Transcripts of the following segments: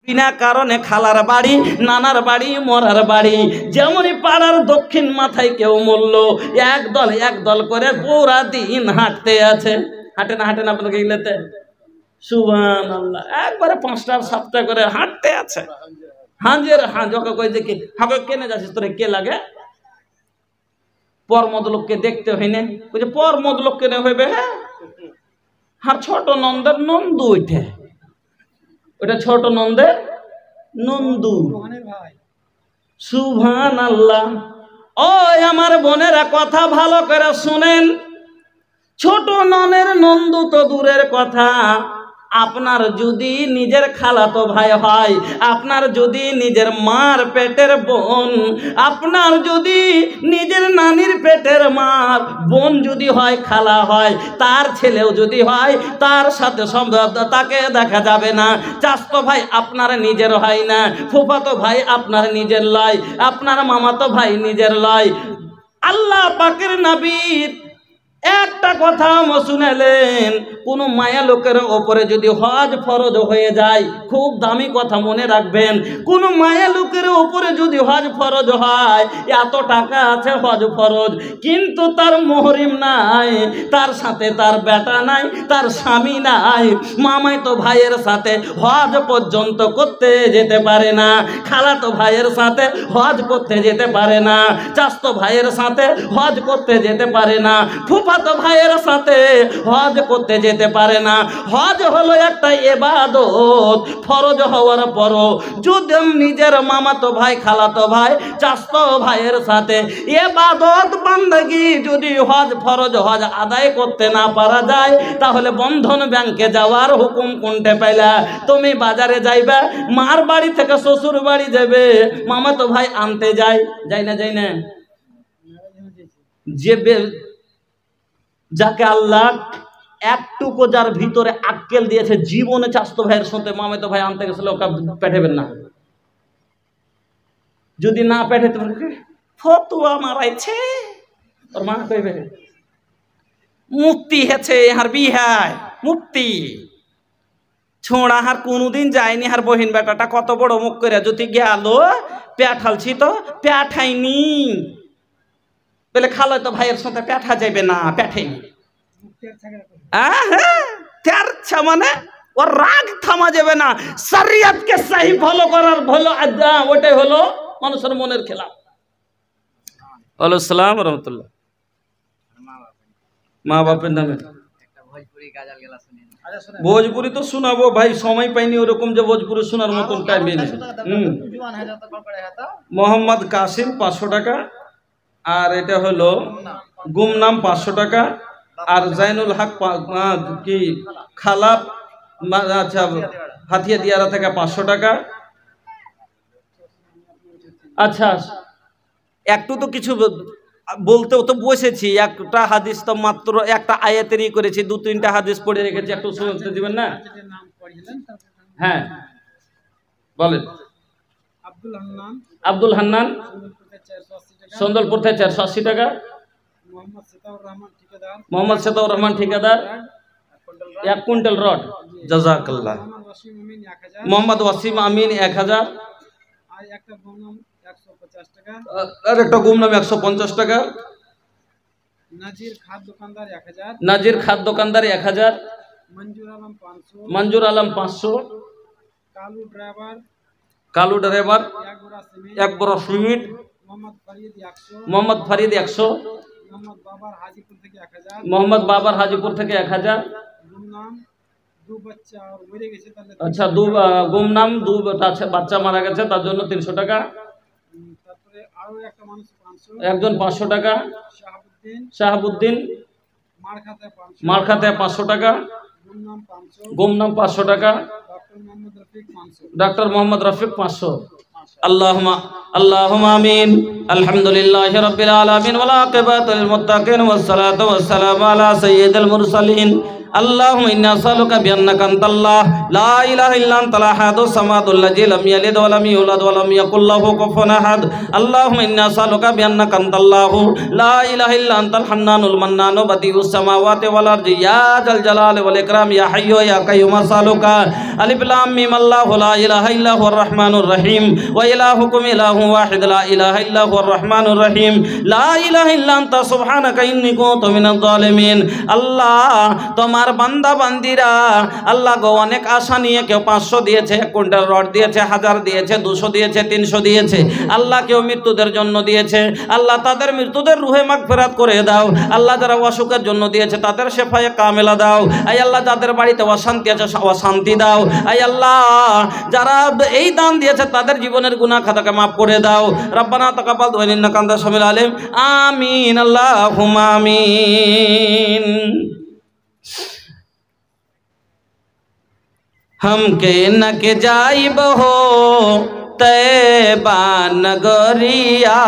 বিনা কারণে খালার বাড়ি, নানার বাড়ি, মরার বাড়ি। যেমনই পাড়ার দক্ষিণ মাথায় কেউ মরল, একদল করে পুরা দিন হাঁটতে আছে। হাঁটে না আপনাকে ইলেতে? সুবহানাল্লাহ, একবারে 5টা 7টা করে হাঁটতে আছে। হাঁজকে কই দেখি, হাঁকে কেনে যাচ্ছিস তোরে, কে লাগে? পর মদলোককে দেখতে হইনে, ওই যে পর মদলোক কেনে হইবে। হ্যাঁ, আর ছোট নন্দের নন্দু, ওইটা ছোট নন্দের নন্দু। সুবহানাল্লাহ। ওই আমার বোনেরা কথা ভালো করে শুনেন, ছোট ননের নন্দু তো দূরের কথা, আপনার যদি নিজের খালাতো ভাই হয়, আপনার যদি নিজের মার পেটের বোন, আপনার যদি নিজের নানির পেটের মা বোন যদি হয়, খালা হয়, তার ছেলেও যদি হয়, তার সাথে সম্ভব তাকে দেখা যাবে না। চাচতো ভাই আপনার নিজের হয় না, ফুফাতো ভাই আপনার নিজের লয়, আপনার মামাতো ভাই নিজের লয়। আল্লাহ পাকের নবীর একটা কথা শুনালেন, কোন মায়া লোকের ওপরে যদি হজ ফরজ হয়ে যায়, খুব দামি কথা মনে রাখবেন, কোন মায়া লোকের ওপরে যদি হজ ফরজ হয়, এত টাকা আছে হজ ফরজ, কিন্তু তার মুহরিম নাই, তার সাথে তার বেটা নাই, তার স্বামী নাই, মামাতো ভাইয়ের সাথে হজ পর্যন্ত করতে যেতে পারে না, খালাতো ভাইয়ের সাথে হজ করতে যেতে পারে না, চাচতো ভাইয়ের সাথে হজ করতে যেতে পারে না, ফুফাতো ভাইয়ের সাথে হজ করতে যেতে পারে না। হজ হলো একটা ইবাদত, ফরজ হওয়ার পরও যদি নিজের মামাতো ভাই, খালাতো ভাই, চাচতো ভাইয়ের সাথে ইবাদত বান্দাগি যদি হজ ফরজ হজ আদায় করতে না পারা যায়, তাহলে বন্ধন ব্যাংকে যাওয়ার হুকুম কোনটা পাইলা? তুমি বাজারে যাইবা, মার বাড়ি থেকে শ্বশুর বাড়ি যাবে, মামাতো ভাই আনতে যায় না যে যাকে আল্লাহ একটুকু যার ভিতরে আক্কেল দিয়েছে, জীবনে চাচতো ভাইয়ের সাথে মামাতো ভাই আনতে গেছিল, ওকে পেঠাবেন না। যদি না পেঠাতে ফতুয়া মারাইছে, ওর মা কইবে মুক্তি হেছে হার বিহায়, মুক্তি ছোঁড়া হার কোনোদিন যায়নি, হার বহিন বেটাটা কত বড় মুখ করে যদি গেল, পেঠালছি তো পেঠাইনি বলে, খালো তো ভাইয়ের সাথে পেঠা যাবে না, পেঠাইনি। মানে ওর রাগ থামা যাবে না, শরিয়তকে সহি ফলো করার ভালো, ওটাই হলো মানুষের মনের খেলা। আসসালামু রাহমাতুল্লাহ। মা বাপের নামে ভোজপুরি তো শোনাবো ভাই, সময় পাইনি ওরকম যে ভোজপুরি শোনার মতন টাইম নেই। মোহাম্মদ কাসিম 500 টাকা, আর এটা হলো গুমনাম 500 টাকা, আর জাইনুল হক কি খালা, আচ্ছা হাতিয়া দিয়ারা থেকে 500 টাকা। আচ্ছা একটু তো কিছু বলতেও তো বসেছি, একটা হাদিস তো মাত্র একটা আয়াতেরই করেছি, 2-3টা হাদিস পড়ে রেখেছি, একটু শুনতে দিবেন না? হ্যাঁ বলেন। আব্দুল হান্নান সন্দলপুর থেকে 480 টাকা। মোহাম্মদ সেতাউর রহমান ঠিকাদার 1 কুইন্টাল রড, জাযাকাল্লাহ। মোহাম্মদ ওয়াসিম আমিন 1000, আর একটা গুমনাম 150 টাকা। নাজির খাদ দোকানদার 1000, মঞ্জুর আলম 500, কালু ড্রাইভার 1 বড় সিমেন্ট, মোহাম্মদ ফরিদ 100, মোহাম্মদ বাবার হাজিপুর থেকে 1000। আচ্ছা গুমনাম 2 বাচ্চা মারা গেছে, তার জন্য 300 টাকা। একজন 500 টাকা। শাহাবুদ্দিন মারখাতে 500 টাকা, গুমনাম 500 টাকা। ডক্টর মোহাম্মদ রফিক 500। আল্লাহুম্মা আমিন। আলহামদুলিল্লাহি রাব্বিল আলামিন ওয়াল আকিবাতুল মুত্তাকিন ওয়াস সালাতু ওয়াস সালামু আলা সাইয়্যিদিল মুরসালিন اللهم إنا نسألك بأنك أنت الله لا إله إلا أنت الأحد الصمد الذي لم يلد ولم يولد ولم يكن له كفوا أحد اللهم إنا نسألك بأنك أنت الله لا إله إلا أنت الحنان المنان بديع السماوات والأرض يا ذا الجلال والإكرام يا حي يا قيوم أسألك ألف لام ميم الله لا إله إلا هو الرحمن الرحيم وإلهكم إله واحد لا إله إلا هو الرحمن الرحيم لا إله إلا أنت سبحانك إني كنت من الظالمين আল্লাহ তোমার বান্দা বান্দিরা আল্লাহ গো অনেক আশা নিয়ে কেউ 500 দিয়েছে, 1 কুইন্টাল রড দিয়েছে, 1000 দিয়েছে, 200 দিয়েছে, 300 দিয়েছে, আল্লাহ কেউ মৃত্যুদের জন্য দিয়েছে, আল্লাহ তাদের মৃত্যুদের রুহে মাগফিরাত করে দাও। আল্লাহ যারা অসুখের জন্য দিয়েছে তাদের শেফায়ে কামেলা দাও। আয় আল্লাহ যাদের বাড়িতে অশান্তি আছে অশান্তি দাও। আয় আল্লাহ যারা এই দান দিয়েছে তাদের জীবনের গুনাহ খাতাকে মাফ করে দাও। রব্বানা তাকাব্বাল দুআ ইন্নাকা আনতাস সামিউল আলিম। আমিন আল্লাহুম্মা আমিন। हम के न के जाइब हो तैबा नगरिया,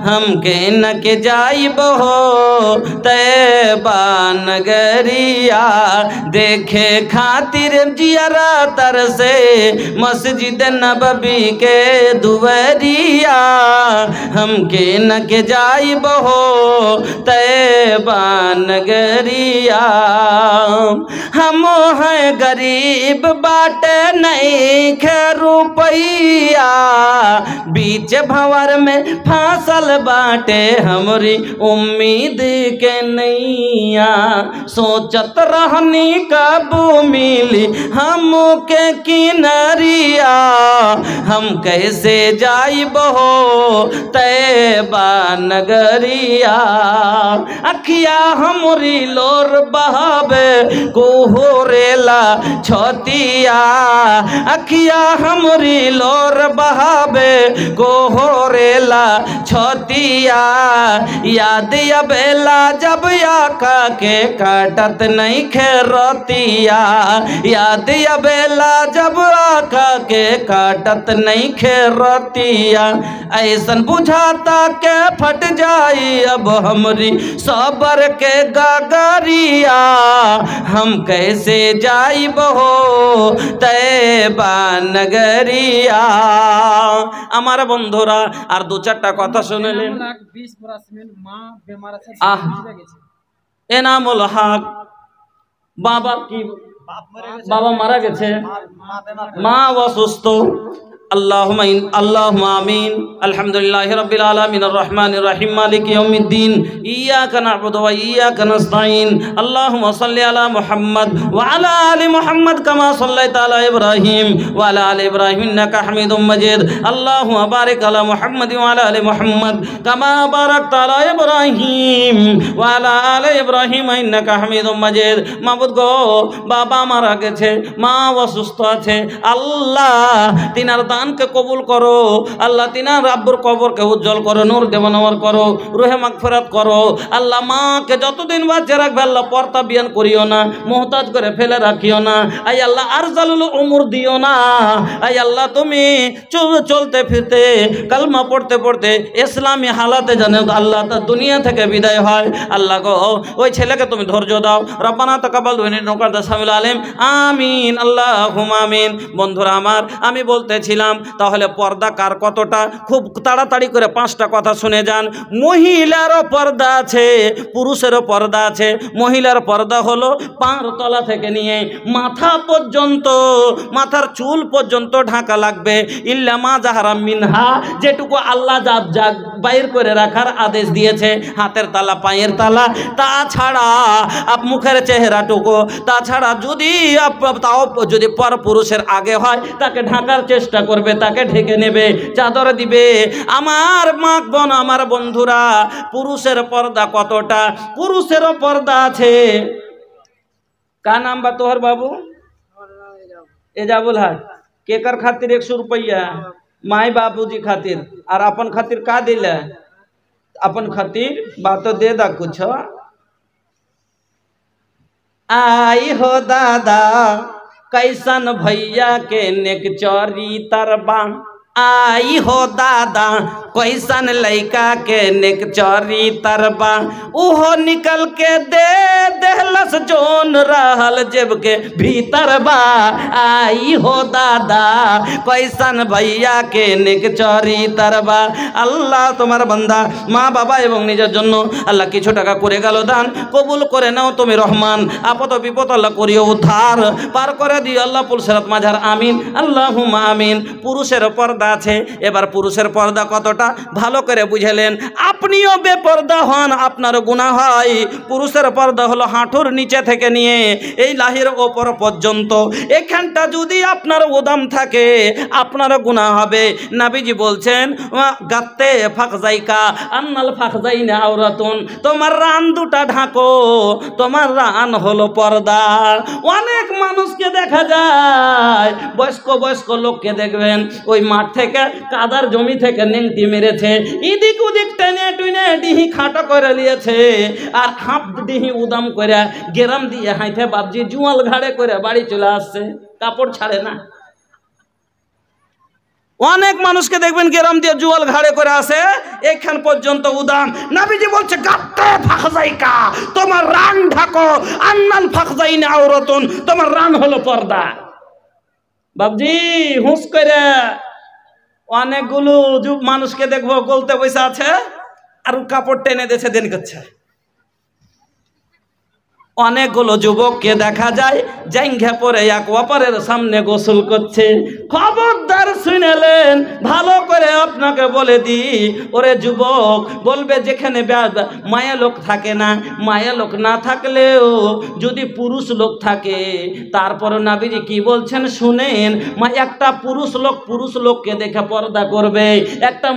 हम के न के जाइब हो तैबा नगरिया, देखे खातिर जियरा तरसे मस्जिद नबवी के दुवरिया, हम के न के जाइब हो तैबा नगरिया, हम हैं गरीब बाटे नहीं खे रुपैया, बीच भंवर में फांसल बाटे हमरी उम्मीद के नैया, सोचत रहनी कब मिली हमके किनरिया, हम कैसे जाइब हो तैबा नगरिया, अखिया हमरी लोर बहावे कोहरेला छतिया, अखिया हमरी लोर बहावे कोहरेला छतिया, याद अबेला जब आका के काटत नहीं खेरतिया, याद अबेला जब आका के काटत नहीं खेरतिया, ऐसन बुझाता के फट जाई अब हमरी सबर के गगरिया, हम कैसे जाइब हो तैबा नगरिया। আমার বন্ধুরা আর 2-4টা কথা শুনলেন। এনামুল হক বাবা কি বাবা মারা গেছে, মা অসুস্থ। اللهم آمين الحمد لله رب العالمين الرحمن الرحيم مالك يوم الدين إياك نعبد وإياك نستعين اللهم صل على محمد وعلى آل محمد كما صليت على إبراهيم وعلى آل إبراهيم إنك حميد مجيد اللهم بارك على محمد وعلى آل محمد كما باركت على إبراهيم وعلى آل إبراهيم إنك حميد مجيد মাবুদ গো বাবা মারা গেছে, মা অসুস্থ আছে, আল্লাহ তিনার দানকে কবুল করো, আল্লাহ তিনার আব্বুর কবরকে উজ্জ্বল করো, নূর দেওয়ানওয়ার করো, রুহে মাগফিরাত করো। আল্লাহ মাকে যতদিন বাঁচিয়ে রাখবে আল্লাহ পর্দা বিয়ান করিও না, মুহতাজ করে ফেলে রাখিও না। আই আল্লাহ আরজালুল উমর দিও না। আই আল্লাহ তুমি চলতে ফিরতে কালমা পড়তে পড়তে ইসলামী হালাতে জানে আল্লাহ তার দুনিয়া থেকে বিদায় হয়। আল্লাহ গো ওই ছেলেকে তুমি ধৈর্য দাও। রব্বানা তাকাব্বাল ইন্নাকা আনতাস সামিউল আলিম। আমিন আল্লাহুম্মা আমিন। বন্ধুরা আমার, আমি বলতেছিলাম তাহলে পর্দা কার কতটা, খুব তাড়াতাড়ি করে 5টা কথা শুনে যান। মহিলারও পর্দা আছে, পুরুষেরও পর্দা আছে। মহিলার পর্দা হলো পার তলা থেকে নিয়ে মাথা পর্যন্ত, মাথার চুল পর্যন্ত ঢাকা লাগবে। ইল্লা মা জাহারা মিনহা, যেটুকু আল্লাহ জাগ বাইর করে রাখার আদেশ দিয়েছে, হাতের তালা, পায়ের তালা, তাছাড়া মুখের চেহারাটুকু, তাছাড়া তাও যদি পর পুরুষের আগে হয় তাকে ঢাকার চেষ্টা করবে, তাকে ঢেকে নেবে, চাদর দিবে। আমার মা বোন, আমার বন্ধুরা, পুরুষের পর্দা কতটা? পুরুষেরও পর্দা আছে। का नाम बा तोहर बाबू? एजाबुल हक। केकर खातिर 100 रुपया? माई बाबूजी खातिर। और अपन खातिर का दिले? अपन खातिर बात दे दा कुछ। आई हो दादा कैसन भैया के नेक चोरी तरबा, आई हो दादा कैसन लइका के नेक चोरी तरबा उहो निकल के दे देहलस जोन रहल जेब के भीतर बा। आई हो दादा कैसन भैया के नेक चोरी तरबा। আল্লাহ তোমার বান্দা মা বাবা এবং নিজের জন্য আল্লাহ কিছু টাকা করে গেল দান, কবুল করে নাও তুমি রহমান। আপদ বিপদ আল্লাহ করিও উদ্ধার, পার করে দিও আল্লাহ পুলসিরাত মাঝার আমিন আল্লাহুম্মা আমিন। পুরুষের পর্দা আছে, এবার পুরুষের পর্দা কতটা ভালো করে বুঝেলেন। আপনিও বেপর্দা হন আপনার গুনাহ হয়। পুরুষের পর্দা হলো হাঁটুর নিচে থেকে নিয়ে এই লাহির ওপর পর্যন্ত, এখানটা যদি আপনার উদাম থাকে আপনার গুনাহ হবে। নবীজি বলছেন গাতে ফাকজাইকা আন্নাল ফাকজাইনা আওরাতুন, তোমার রান দুটা ঢাকো, তোমার রান হলো পর্দা। অনেক মানুষকে দেখা যায়, বয়স্ক লোককে দেখবেন ওই মাঠ থেকে কাদার জমি থেকে নেংটি মেরেছে, এদিক ওদিক টেনে টুনে ডিহি খাটো করে নিয়েছে, আর হাঁপ ডিহি উদাম করে গেরাম দিয়ে হাইতে বাবজি জুয়াল ঘাড়ে করে বাড়ি চলে আসছে, কাপড় ছাড়ে না। অনেক মানুষকে দেখবেন গেরাম দিয়ে জুয়াল ঘাড়ে করে আসে, এখান পর্যন্ত উদাম। নবীজি বলছে গাতে ফাকজাইকা, তোমার রান ঢাকো, আন্নাল ফাকজাইনা আওরাতুন, তোমার রান হলো পর্দা। বাবজি হুঁশ করে অনেকগুলো মানুষকে দেখবো গলতে বসে আছে আর কাপড় টেনে দেশে দেন করছে। অনেকগুলো যুবককে দেখা যায় জাঙ্গা পরে এক অপরের সামনে গোসল করছে। খবরদার শুনেলেন, ভালো করে আপনাকে বলে দি, ওরে যুবক বলবে যেখানে মায়া লোক থাকে না, মায়া লোক না থাকলেও যদি পুরুষ লোক থাকে, তারপর নবীজি কি বলছেন শুনেন, একটা পুরুষ লোককে দেখে পর্দা করবে, একটা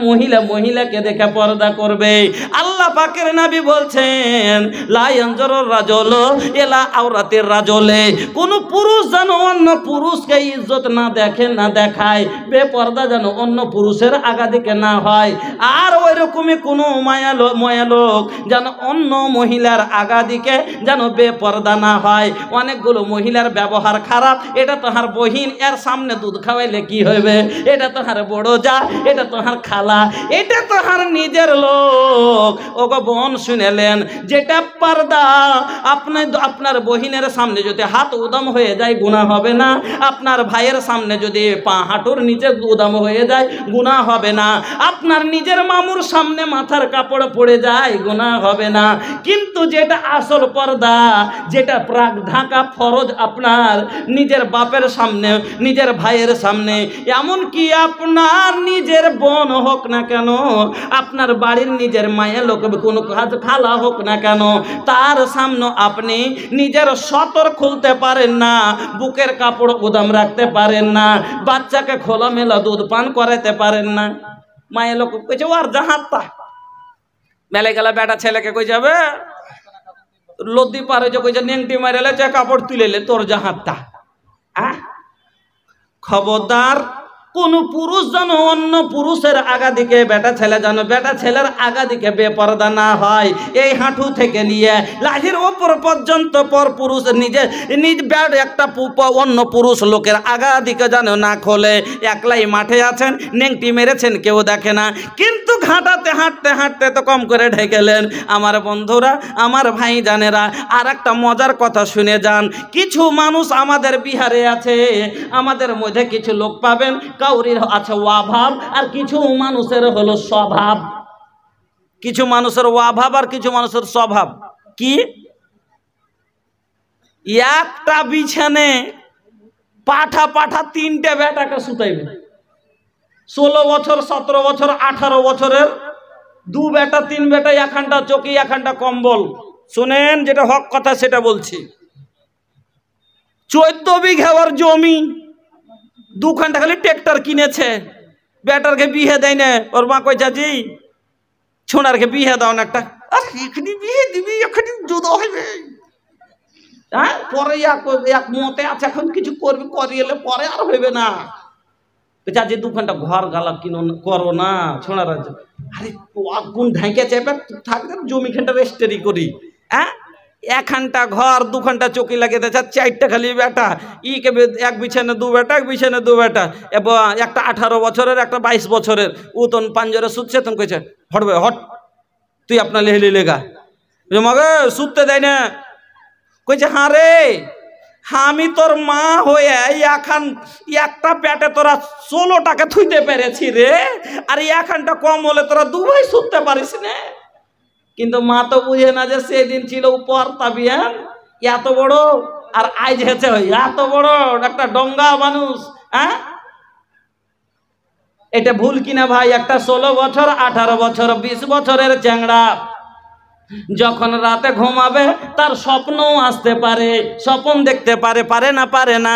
মহিলাকে দেখে পর্দা করবে। আল্লাহ পাকের নবী বলছেন লা ইয়ানজুরুর রাজুলু এলা আওরাতের রাজলে, কোন পুরুষ যেন অন্য পুরুষকে ইজ্জত না দেখে না দেখায়, বেপর্দা যেন অন্য পুরুষের আগাদিকে না হয়। আর ওই রকমই কোনো মায়া লোক যেন অন্য মহিলার আগাদিকে যেন বেপর্দা না হয়। অনেকগুলো মহিলার ব্যবহার খারাপ, এটা তোহার বহিন, এর সামনে দুধ খাওয়াইলে কি হইবে, এটা তোহার বড় যা, এটা তোহার খালা, এটা তোহার নিজের লোক। ওগো বোন শুনেলেন, যেটা পর্দা আপনার বহিনের সামনে যদি হাত উদাম হয়ে যায় গুনাহ হবে না, আপনার ভাইয়ের সামনে যদি পা হাঁটুর নিচে উদাম হয়ে যায় গুনাহ হবে না, আপনার নিজের মামুর সামনে মাথার কাপড় পড়ে যায় গুনাহ হবে না। কিন্তু যেটা আসল পর্দা, যেটা প্রাক ঢাকা ফরজ আপনার নিজের বাপের সামনে, নিজের ভাইয়ের সামনে, এমনকি আপনার নিজের বোন হোক না কেন, আপনার বাড়ির নিজের মায়ের লোক কোনো খালা হোক না কেন, তার সামনে আপনি নিজের সতর খুলতে পারেন না, বুকের কাপড় উদাম রাখতে পারেন না, বাচ্চাকে খোলামেলা দুধ পান করাতে পারেন না। মায়ের লোক কইছে ওর জাহাতটা মেলে গেলে বেটা ছেলেকে কই যাবে লদ্দি পারে যে কইছে নেংটি মারেলে যে কাপড় তুলেলে তোর জাহাতটা। খবরদার কোন পুরুষ যেন অন্য পুরুষের আগা দিকে, বেটা ছেলে যেন বেটা ছেলের আগা দিকে বেপরদা না হয়। এই হাঁটু থেকে নিয়ে লাহির ওপর পর্যন্ত পর পুরুষ নিজ একটা অন্য পুরুষ লোকের আগা দিকে যেন না খোলে। একলাই মাঠে আছেন, নেংটি মেরেছেন, কেউ দেখে না, কিন্তু ঘাটাতে হাঁটতে হাঁটতে তো কম করে ঢেকেলেন। আমার বন্ধুরা, আমার ভাই জানেরা, আর একটা মজার কথা শুনে যান। কিছু মানুষ আমাদের বিহারে আছে, আমাদের মধ্যে কিছু লোক পাবেন কাউরির আছে অভাব, আর কিছু মানুষের হলো স্বভাব। কিছু মানুষের অভাব আর কিছু মানুষের স্বভাব কি, একটা বিছানে পাঠা পাঠা তিনটে বেটাকে শুতাইবে। 16 বছর, 17 বছর, 18 বছরের 2 বেটা 3 বেটা, এখানটা চকি, এখানটা কম্বল। শুনেন, যেটা হক কথা সেটা বলছি। 14 বিঘার জমি, 2 ঘন্টা খালি ট্রেক্টর কিনেছে, বেটারকে বিয়ে দেয় না। ওর মা কই চাচি ছোনারকে বিয়ে দাও না একটা, আর এখানে বিয়ে দিবি, এখানে জুদো হইবে, হ্যাঁ পরে এক মতে আছে, এখন কিছু করবি, করিয়েলে পরে আর হইবে না। চাচি 2 ঘন্টা ঘর গালা কিনো করো না ছোনার। আরে কোন ঢাইকে চেপে থাকবে, জমি খানটা রেস্টারি করি। হ্যাঁ একখানটা ঘর দুখানটা চৌকি লাগিয়ে দিয়েছে, 4টা খালি বেটা, ইকে এক বিছানে 2 বেটা, এক বিছানে 2 বেটা, এবং একটা 18 বছরের, একটা 22 বছরের। উতন পাঞ্জরে শুচ্ছে, তখন কইছে হটবে হট, তুই আপনার লেহলি লেগা মগে শুতে দেয় না। কইছে হ্যাঁ রে, আমি তোর মা হয়ে এখন একটা পেটে তোরা 16টাকে থুইতে পেরেছি রে, আর এখানটা কম হলে তোরা 2 ভাই শুতে পারিস না। কিন্তু মা তো বুঝে না যে সেদিন ছিল উপর তাবিয়ান এত বড়, আর আজ হেছে এত বড় একটা ডঙ্গা মানুষ। হ্যাঁ, এটা ভুল কিনা ভাই? একটা 16 বছর, 18 বছর, 20 বছরের চ্যাংড়া যখন রাতে ঘুমাবে তার স্বপ্নও আসতে পারে, স্বপ্ন দেখতে পারে, পারে না? পারে না।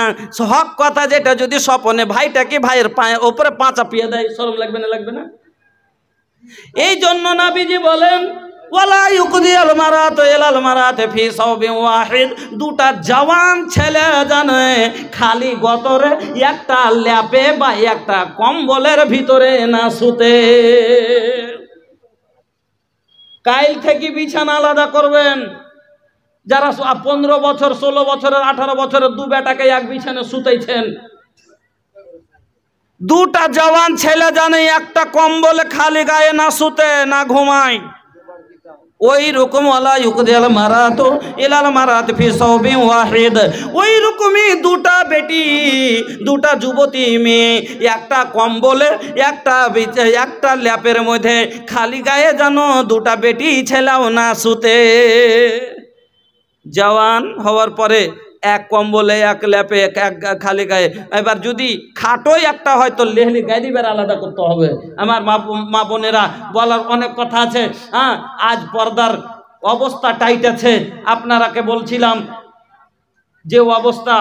হক কথা যেটা যদি স্বপ্নে ভাইটাকে ভাইয়ের পায়ের ওপরে পা চাপিয়ে দেয়, শরম লাগবে না? লাগবে না? এই জন্য নবীজি বলেন ওয়ালা ইউকদিয়াল মারাত ইলাল মারাত ফি সাওবিন ওয়াহিদ, দুটা জওয়ান ছেলে জানে খালি গতরে একটা ল্যাপে বা একটা কম্বলের ভিতরে না শুতে। কাইল থেকে বিছানা আলাদা করবেন। যারা 15 বছর, 16 বছরের, 18 বছরের 2 বেটাকে এক বিছানে শুতেছেন, দুটা জওয়ান ছেলে জানে একটা কম্বলে খালি গায়ে না শুতে, না ঘুমায়। ওই রকম ওয়ালা ইউকদিয়াল মারাত ইলাল মারাত ফি সাওবিন ওয়াহিদ, ওই রকমই দুটা বেটি, দুটা যুবতী মেয়ে একটা কম্বলে, একটা ল্যাপের মধ্যে খালি গায়ে জানো দুটা বেটি ছেলেও না শুতে। জওয়ান হওয়ার পরে এক কম্বলে, এক ল্যাপে, এক খালি গায়ে। এবার যদি খাটোই একটা হয় তো লেহলি গায়ে আলাদা করতে হবে। আমার মা বোনেরা, বলার অনেক কথা আছে। হ্যাঁ, আজ পর্দার অবস্থা টাইট আছে। আপনারাকে বলছিলাম যে অবস্থা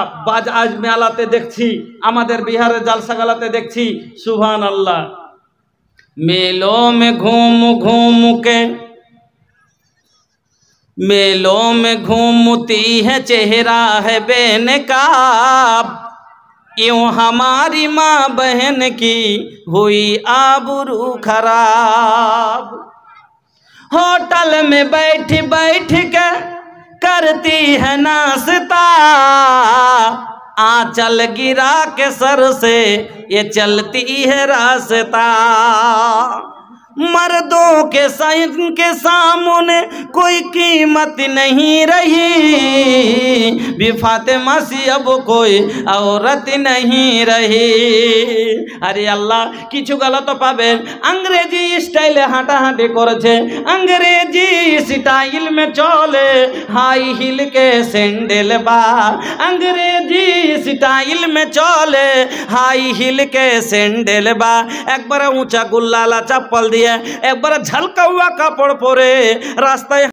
আজ মেলাতে দেখছি, আমাদের বিহারের জালসাগালাতে দেখছি, সুবহানাল্লাহ। মেলো মে ঘুম ঘুম কে, मेलों में घूमती है चेहरा है बेनकाब, यूं हमारी माँ बहन की हुई आबरू खराब। होटल में बैठ बैठ के करती है नाश्ता, आंचल गिरा के सर से ये चलती है रास्ता। मर्दों के सामने कोई कीमत नहीं रही, भी फातिमा सी अब कोई औरत नहीं रही। अरे अल्लाह, किछु गलत पाबेन, अंग्रेजी स्टाइले हाटाहाटी करेছে, अंग्रेजी स्टाइल में चले हाई हिल के सैंडल बा, अंग्रेजी स्टाइल में चले हाई हिल के सैंडल बा। एक बार ऊंचा गुल्लाला चप्पल दिए, একবার ঝলকা হুয়া কাপড় পরে রাস্তায়